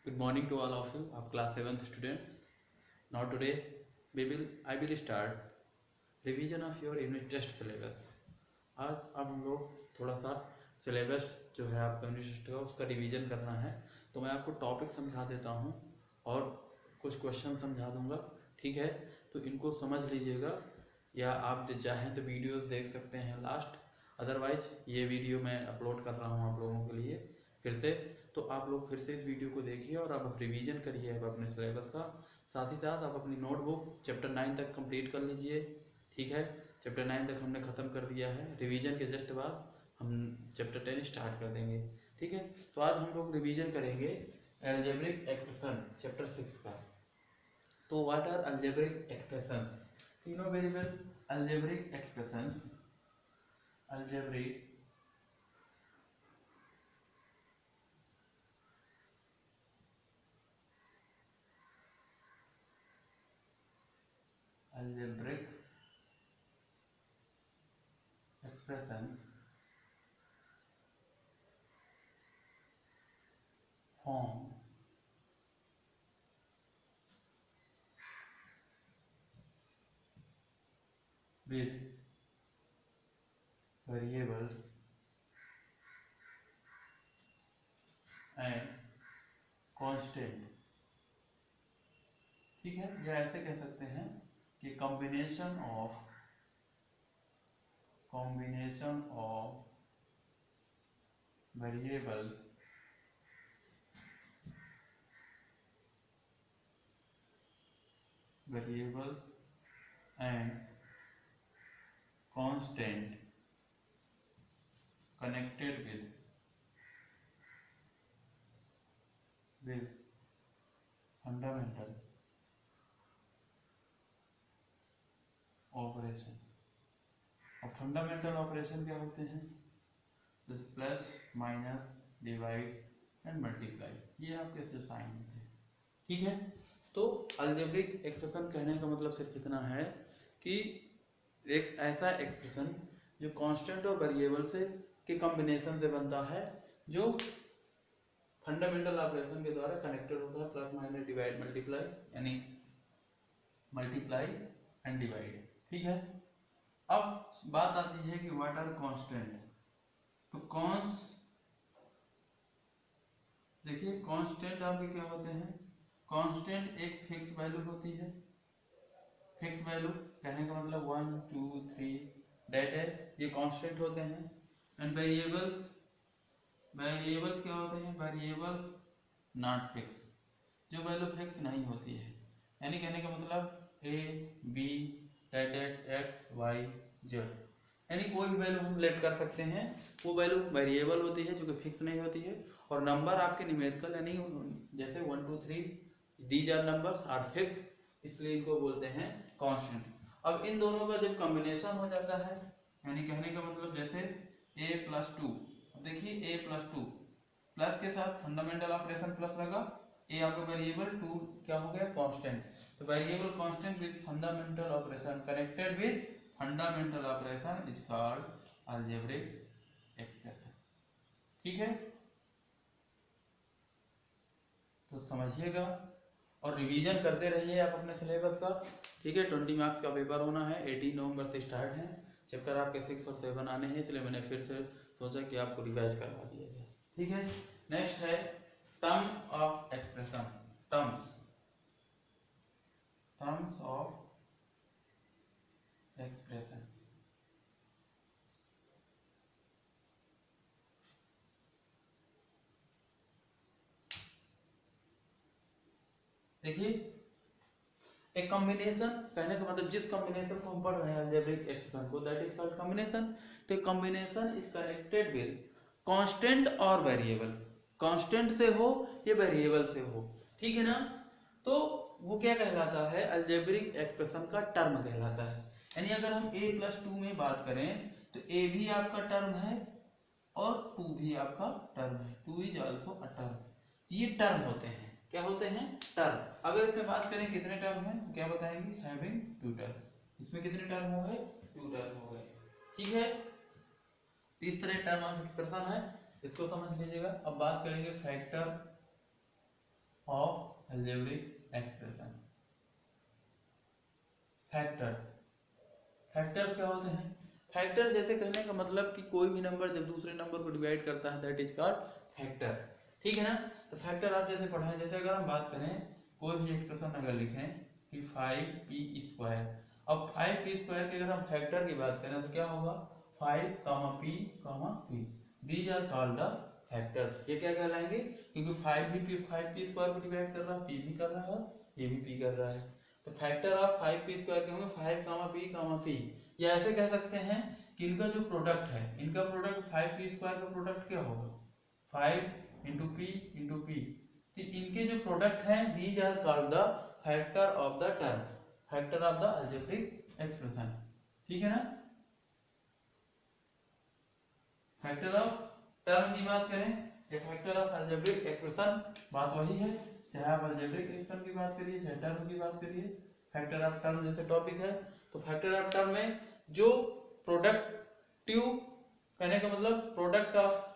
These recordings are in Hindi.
Good morning to all of you, of class 7th students. Now today I will start revision of your unit test syllabus. आज अब हम लोग थोड़ा सा सिलेबस जो है आपका यूनिट टेस्ट का उसका रिवीजन करना है। तो मैं आपको टॉपिक समझा देता हूँ और कुछ क्वेश्चन समझा दूंगा, ठीक है। तो इनको समझ लीजिएगा, या आप चाहें तो वीडियोस देख सकते हैं लास्ट। अदरवाइज ये वीडियो मैं अपलोड कर रहा हूँ आप लोगों के लिए फिर से, तो आप लोग फिर से इस वीडियो को देखिए और आप रिवीजन करिए अब अपने सिलेबस का। साथ ही साथ आप अपनी नोटबुक चैप्टर 9 तक कंप्लीट कर लीजिए, ठीक है। चैप्टर 9 तक हमने ख़त्म कर दिया है। रिवीजन के जस्ट बाद हम चैप्टर 10 स्टार्ट कर देंगे, ठीक है। तो आज हम लोग रिवीजन करेंगे अलजेब्रिक एक्सप्रेशन चैप्टर 6 का। तो व्हाट आर अलजेब्रिक एक्सप्रेशंस? तीनों variable algebraic expressions, algebraic algebraic expressions form with variables and constant, ठीक है। या ऐसे कह सकते हैं कि combination of variables and constant connected with fundamental operation. और फंडामेंटल ऑपरेशन क्या होते हैं? जैसे plus, minus, divide and multiply, ये आपके से साइन होते हैं, ठीक है। तो अलजेब्रिक एक्सप्रेशन कहने का मतलब सिर्फ इतना है कि एक ऐसा एक्सप्रेशन जो कांस्टेंट और वेरिएबल से के कॉम्बिनेशन से बनता है, जो फंडामेंटल ऑपरेशन के द्वारा कनेक्टेड होता है, प्लस माइनस डिवाइड मल्टीप्लाई, यानी मल्टीप्लाई एंड डिवाइड, ठीक है। अब बात आती है कि व्हाट आर कांस्टेंट। तो देखिए कांस्टेंट आपके क्या होते हैं? कांस्टेंट एक फिक्स वैल्यू होती है। फिक्स वैल्यू कहने का मतलब 1 2 3 डेट है, ये कांस्टेंट होते हैं। एंड वेरिएबल्स क्या होते हैं? वेरिएबल्स नॉट फिक्स, जो वैल्यू फिक्स नहीं होती है। यानी कहने का मतलब a b that x y z, यानी कोई भी वैल्यू हम लेट कर सकते हैं, वो वैल्यू वेरिएबल होती है जो कि फिक्स नहीं होती है। और नंबर आपके न्यूमेरिकल यानी जैसे 1 2 3 these are numbers are fix, इसलिए इनको बोलते हैं कांस्टेंट। अब इन दोनों का जब कॉम्बिनेशन हो जाता है, यानी कहने का मतलब जैसे a + 2, देखिए a + 2 प्लस के साथ फंडामेंटल ऑपरेशन प्लस लगा, ए आपका वेरिएबल, 2 क्या हो गया? कांस्टेंट। तो variable constant with fundamental operation connected with fundamental operation is called algebraic expression, ठीक है। तो समझिएगा और रिवीजन करते रहिए आप अपने सिलेबस का, ठीक है। 20 मार्क्स का पेपर होना है, 18 नवंबर से स्टार्ट है। चैप्टर आपके 6 और 7 आने हैं, इसलिए मैंने फिर से सोचा कि आपको रिवाइज करवा दिया जाए, ठीक है। नेक्स्ट है term of expression, terms of expression. देखिए एक कॉम्बिनेशन कहने का मतलब जिस कॉम्बिनेशन को हम पढ़ रहे हैं अलजेब्रिक एक्सप्रेशन को, दैट इज कॉल्ड कॉम्बिनेशन। तो combination is connected with constant और वेरिएबल, कांस्टेंट से हो या वेरिएबल से हो, ठीक है ना। तो वो क्या कहलाता है? अलजेब्रिक एक्सप्रेशन का टर्म कहलाता है। यानी अगर हम a + 2 में बात करें तो a भी आपका टर्म है और 2 भी आपका टर्म है, 2 इज आल्सो अ टर्म। ये टर्म होते हैं, क्या होते हैं? टर्म। अगर इसमें बात करें कितने टर्म हैं तो क्या बताएंगे? Having 2 term. इसमें कितने टर्म हो गए? 2 टर्म हो गए, ठीक है। तो इस तरह टर्म ऑफ एक्सप्रेशन है, इसको समझ लीजिएगा। अब बात करेंगे factor algebraic expression. Factors, factors क्या होते हैं? फैक्टर जैसे कहने का मतलब कि कोई भी नंबर जब दूसरे नंबर को डिवाइड करता है दैट इज कॉल्ड फैक्टर, ठीक है ना। तो फैक्टर आप जैसे पढ़े, जैसे अगर हम बात करें कोई भी एक्सप्रेशन अगर लिखें कि 5p², अब 5p² के अगर हम फैक्टर की बात करें तो क्या होगा? 5p, these are called the factors. ये क्या कहलाएंगे? क्योंकि 5p² को डिवाइड कर रहा है, p भी कर रहा है, ये भी p कर रहा है, तो फैक्टर ऑफ 5p² के होंगे 5p, या ऐसे कह सकते हैं कि इनका जो प्रोडक्ट है, इनका प्रोडक्ट 5p² का प्रोडक्ट क्या होगा? 5 इंटू p, तो इनके जो प्रोडक्ट हैं these are called the factor of the term, factor of the algebraic expression, ठीक है ना। फैक्टर ऑफ टर्म की बात करें या फैक्टर ऑफ अलजेब्रिक एक्सप्रेशन, बात वही है, चाहे आप अलजेब्रिक एक्सप्रेशन की बात करिए चाहे टर्म की बात करिए। फैक्टर ऑफ टर्म जैसे टॉपिक है, तो फैक्टर ऑफ टर्म में जो प्रोडक्टिव, कहने का मतलब प्रोडक्ट ऑफ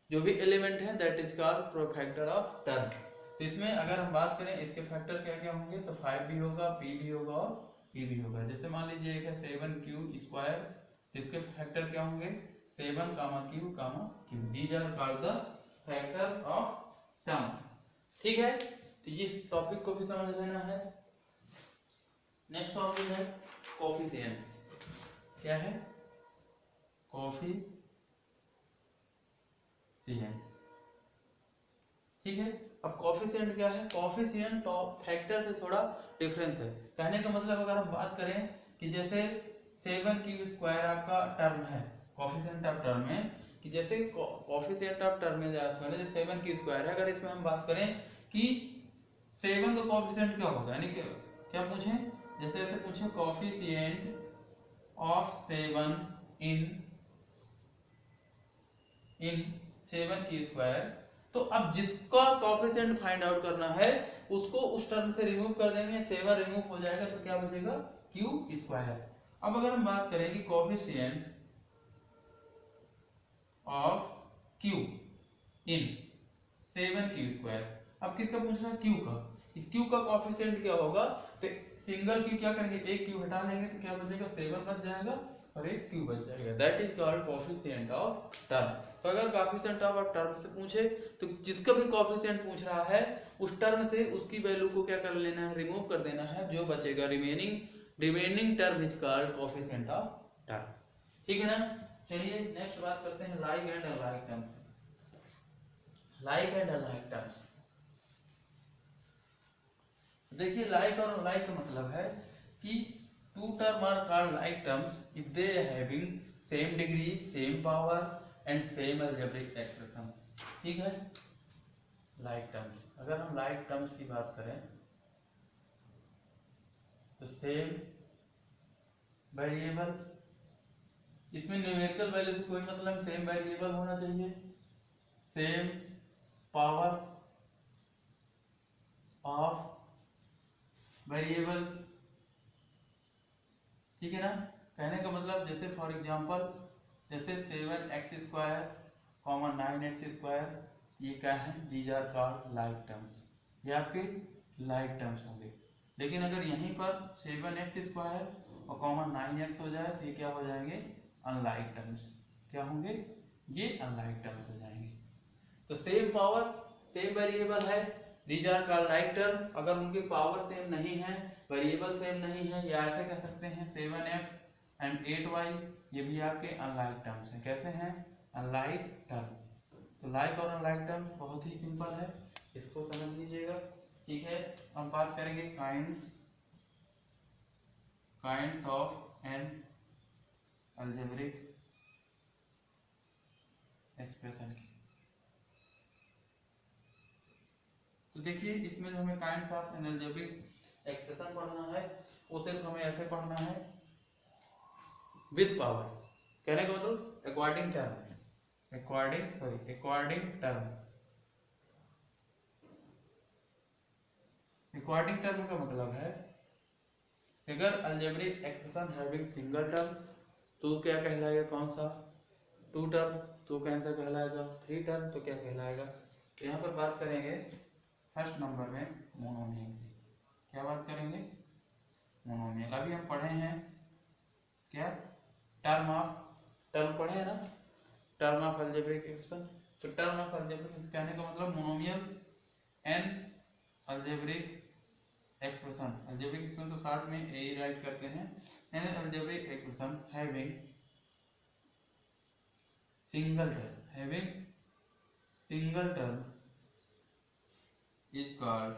जो भी एलिमेंट है that is called factor of term. तो इसमें अगर हम बात करें इसके फैक्टर क्या क्या होंगे, तो 5 भी होगा, p भी होगा और p भी होगा। जैसे मान लीजिए एक है 7q², इसके फैक्टर क्या होंगे? 7, q, these are called the factor of term, ठीक है। तो इस टॉपिक को भी समझ लेना है। नेक्स्ट टॉपिक है कोफिशिएंट्स। क्या है? कोफिशिएंट, ठीक है। अब कोफिशिएंट क्या है? कोफिशिएंट ऑफ फैक्टर से थोड़ा डिफरेंस है। कहने का मतलब अगर हम बात करें कि जैसे 7q² आपका टर्म है, कोफिशिएंट ऑफ टर्म में, कि जैसे कोफिशिएंट ऑफ टर्म में जैसे 7q² है, अगर इसमें हम बात करें कि 7 का कोफिशिएंट क्या होगा, यानी क्या पूछें, जैसे ऐसे पूछे कोफिशिएंट ऑफ 7 इन 7q², तो अब जिसका कोफिशिएंट फाइंड आउट करना है उसको उस टर्म से रिमूव कर देंगे, 7 रिमूव हो जाएगा तो क्या बचेगा? q²। अब अगर हम बात करें कि coefficient of q in 7q², अब किसका पूछना है? q का। q का कोफिशिएंट क्या होगा? तो सिंगल q क्या करेंगे? एक q हटा लेंगे तो क्या बचेगा? 7 बच जाएगा और एक q बच जाएगा, that is called coefficient of term. तो अगर कोफिशिएंट ऑफ टर्म से पूछे तो जिसका भी कोफिशिएंट पूछ रहा है उस टर्म से उसकी वैल्यू को क्या कर लेना है? रिमूव कर देना है, जो बचेगा remaining term is called coefficient of term, ठीक है ना। चलिए नेक्स्ट बात करते हैं like and unlike terms. Like and unlike terms, देखिए लाइक और अनलाइक का मतलब है कि two term are called like terms if they having same degree, same power and same algebraic expression, ठीक है। like terms, अगर हम like terms की बात करें तो same वेरिएबल, इसमें न्यूमेरिकल वैल्यू से कोई मतलब, सेम वेरिएबल होना चाहिए, सेम पावर ऑफ वेरिएबल्स, ठीक है ना। कहने का मतलब जैसे फॉर एग्जांपल जैसे 7x², 9x², ये क्या है? These are called like terms, ये आपके लाइक टर्म्स होंगे। लेकिन अगर यहीं पर 7x² और 9x हो जाए तो ये क्या हो जाएंगे? Unlike terms. क्या होंगे? ये अनलाइक टर्म्स हो जाएंगे। तो सेम पावर, सेम वेरिएबल है, these are called like term. अगर उनकी पावर सेम नहीं है, वेरिएबल सेम नहीं है, या ऐसे कह सकते हैं 7x एंड 8y, ये भी आपके अनलाइक टर्म्स हैं। कैसे हैं? Unlike term. तो लाइक और अनलाइक टर्म्स बहुत ही सिंपल है, इसको समझ लीजिएगा, ठीक है। हम बात करेंगे kinds of an algebraic expression की। तो देखिए इसमें जो हमें kinds of an algebraic expression पढ़ना है वो सिर्फ हमें ऐसे पढ़ना है विद पावर, कहने का मतलब अकॉर्डिंग टर्म, अकॉर्डिंग टर्म का मतलब है अगर algebraic expression having single term तो क्या कहलाएगा? कौन सा? 2 टर्म तो कैसा कहलाएगा? 3 टर्म तो क्या कहलाएगा? तो यहाँ पर बात करेंगे फर्स्ट नंबर में मोनोमियल की क्या बात करेंगे, मोनोमियल। अभी हम पढ़े हैं क्या, टर्म पढ़े हैं ना, टर्म ऑफ अलजेब्रिक एक्सप्रेशन। तो टर्म ऑफ अलजेब्रिक कहने का मतलब monomial N algebraic expression. Algebraic expression तो शॉर्ट में ए राइट करते हैं। N algebraic expression having single term is called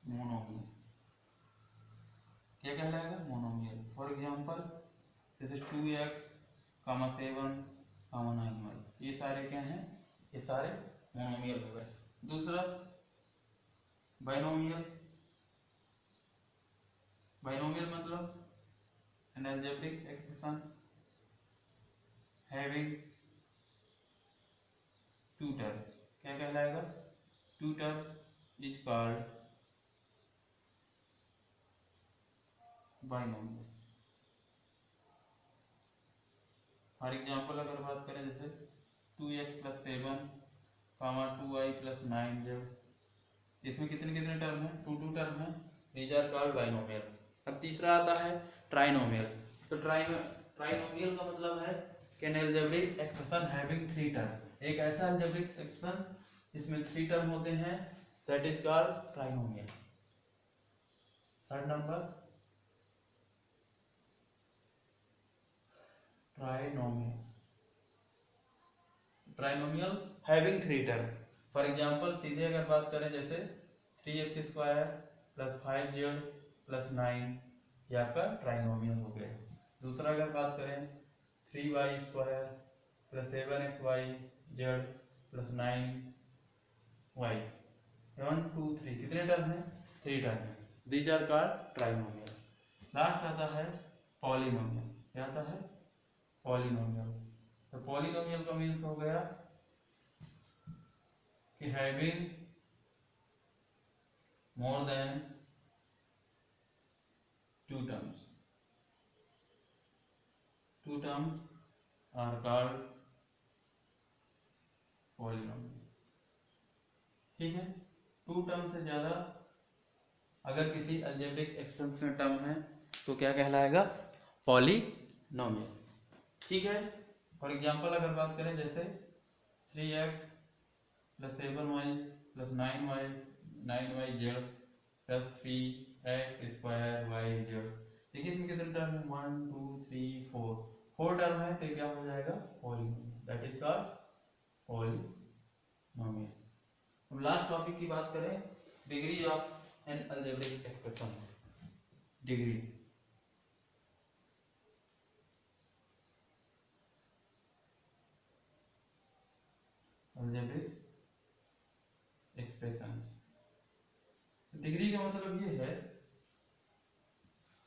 monomial. क्या कहलाएगा, monomial. For example this is 2x, 7, 9, ये सारे क्या हैं, ये सारे मोनोमियल हो गए। दूसरा बाइनोमियल। बाइनोमियल मतलब an algebraic expression having two term, क्या कहलाएगा, two term is called binomial. For example अगर बात करें जैसे 2x + 7, 2y + 9z, इसमें कितने कितने टर्म है, टू टर्म है, दीज आर कॉल्ड बाइनोमियल। अब तीसरा आता है ट्राइनोमियल। तो ट्राइनोमियल का मतलब है कि N algebraic expression having three term, एक ऐसा अलजेब्रिक एक्सप्रेशन जिसमें थ्री टर्म होते हैं, that is called trinomial. Third number trinomial having three term. For example सीधे अगर बात करें जैसे 3x² + 5z + 9, ये आपका ट्राइनोमियल हो गया। दूसरा अगर बात करें 3y² + 7xyz + 9y, 1 2 3, कितने टर्म है, थ्री टर्म है, these are called trinomial. Last आता है पॉलिनोमियल। क्या आता है, पॉलिनोमियल। तो पॉलिनोमियल का मीन्स हो गया कि having more than two terms are called polynomial. ठीक है, टू टर्म से ज्यादा अगर किसी अलजेब्रिक एक्सप्रेशन में टर्म है तो क्या कहलाएगा, पॉलिनोमियल। ठीक है, फॉर एग्जांपल अगर बात करें जैसे 3x + 7y + 9yz + 3x² देखिए इसमें कितने टर्म है, 1 2 3 4 टर्म है, तो क्या हो जाएगा, polynomial, that is called polynomial. अब लास्ट टॉपिक की बात करें, degree of an algebraic expression. Degree algebraic expressions. Degree का मतलब ये है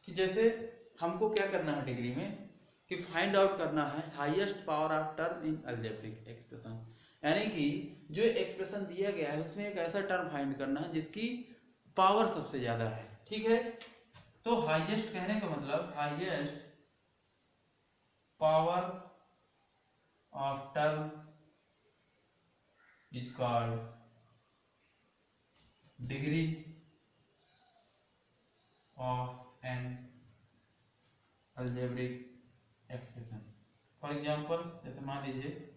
कि जैसे हमको क्या करना है डिग्री में, कि फाइंड आउट करना है highest power of term in algebraic expression, यानी कि जो एक्सप्रेशन दिया गया है उसमें एक ऐसा टर्म फाइंड करना है जिसकी पावर सबसे ज्यादा है। ठीक है, तो हाईएस्ट कहने का मतलब highest power of term is called degree of an algebraic expression. For example जैसे मान लीजिए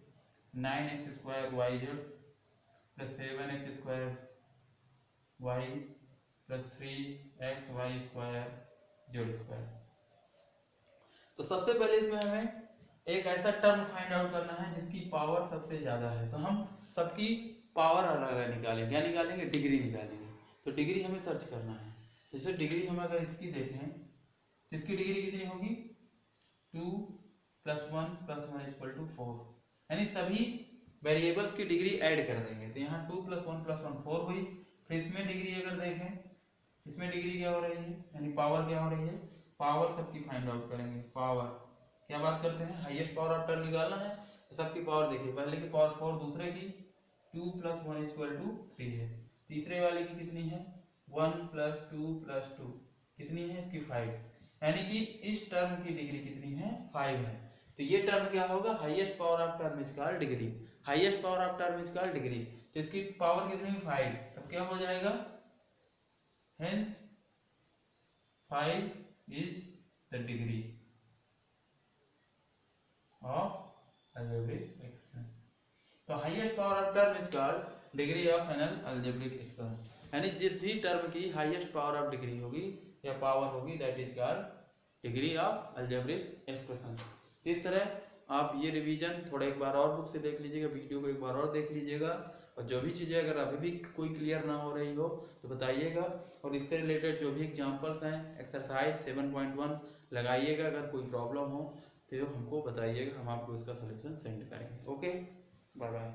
9x² + 7x² + 3xy²z²। तो सबसे पहले इसमें हमें एक ऐसा टर्म फाइंड आउट करना है जिसकी पावर सबसे ज्यादा है, तो हम सबकी पावर अलग निकालेंगे, क्या निकालेंगे, डिग्री निकालेंगे। तो डिग्री हमें सर्च करना है। जैसे डिग्री हम अगर इसकी देखें तो इसकी डिग्री कितनी होगी, 2 + 1 + 1 = 4, यानी सभी वेरिएबल्स की डिग्री ऐड कर देंगे, तो यहाँ 2 + 1 + 1 4 हुई। फिर इसमें डिग्री अगर देखें, इसमें डिग्री क्या हो रही है, यानी पावर क्या हो रही है, पावर सबकी फाइंड आउट करेंगे। पावर क्या बात करते हैं, हाईएस्ट पावर ऑफ टर्म निकालना है, तो सबकी पावर देखिए, पहले की पावर 4, दूसरे की 2 + 1 = 3 है, तीसरे वाले की कितनी है, 1 + 2 + 2 कितनी है, इसकी 5, यानी कि इस टर्म की डिग्री कितनी है, 5 है। तो ये टर्म क्या होगा, highest power of term is called degree. Highest power of term is called degree. तो इसकी पावर कितनी हुई 5, तब क्या हो जाएगा, hence 5 is the degree of algebraic expression. तो highest power of term is called degree of an algebraic expression, यानी जिस भी टर्म की हाईएस्ट पावर ऑफ डिग्री होगी या पावर होगी that is called degree of algebraic expression. इस तरह आप ये रिवीजन थोड़ा एक बार और बुक से देख लीजिएगा, वीडियो को एक बार और देख लीजिएगा, और जो भी चीज़ें अगर अभी भी कोई क्लियर ना हो रही हो तो बताइएगा, और इससे रिलेटेड जो भी एग्जांपल्स हैं एक्सरसाइज 7.1 लगाइएगा, अगर कोई प्रॉब्लम हो तो हमको बताइएगा, हम आपको इसका सलूशन सेंड करेंगे। Okay, bye bye.